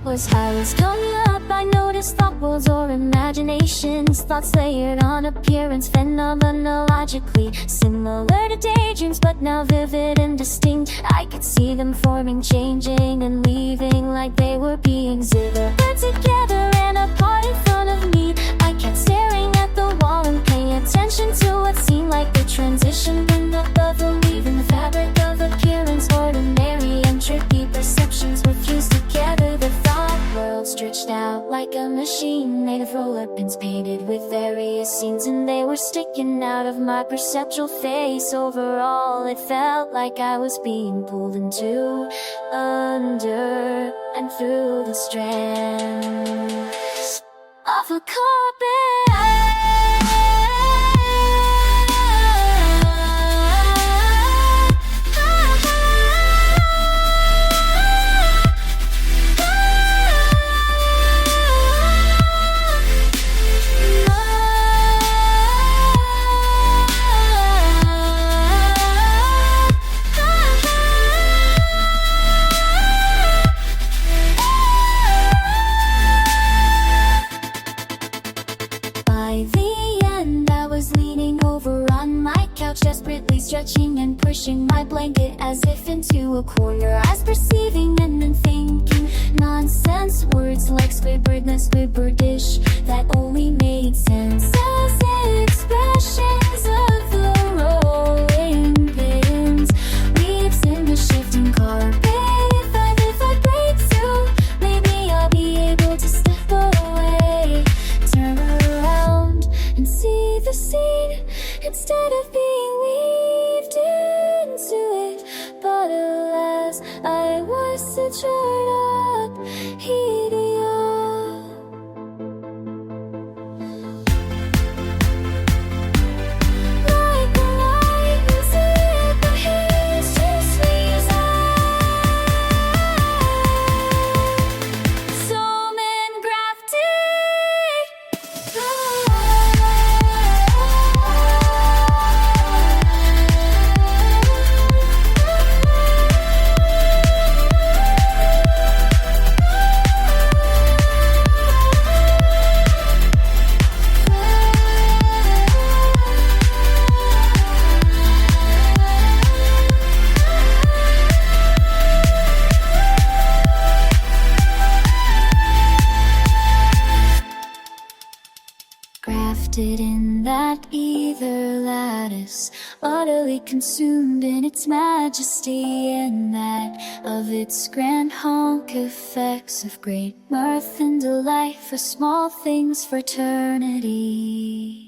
was I was coming up, I noticed thought worlds or imaginations, thoughts layered on appearance phenomenologically, similar to daydreams but now vivid and distinct. I could see them forming, changing and leaving like they were being zippered together and apart in front of me. I kept staring at the wall and paying attention to what seemed like the transition in the leaving the fabric of appearance. Ordinary and trippy perceptions were fused together. The thought world stretched out like a machine made of roller pins painted with various scenes, and they were sticking out of my perceptual face. Overall, it felt like I was being pulled into, under, and through the strands of a carpet. By the end, I was leaning over on my couch, desperately stretching and pushing my blanket as if into a corner. I was perceiving and then thinking nonsense words like squibbered and squibberydish that only made sense as expressions of the rolling pins, leaves in the shifting carpet. If I break through, maybe I'll be able to step away, turn around and see the scene instead of being weaved into it. But alas, I was sutured up, heated up. Like a light inside the hands to squeeze out. Sewn and grafted. Grafted in that ether lattice, utterly consumed in its majesty, and that of its grand honk effects of great mirth and delight for small things, fraternity.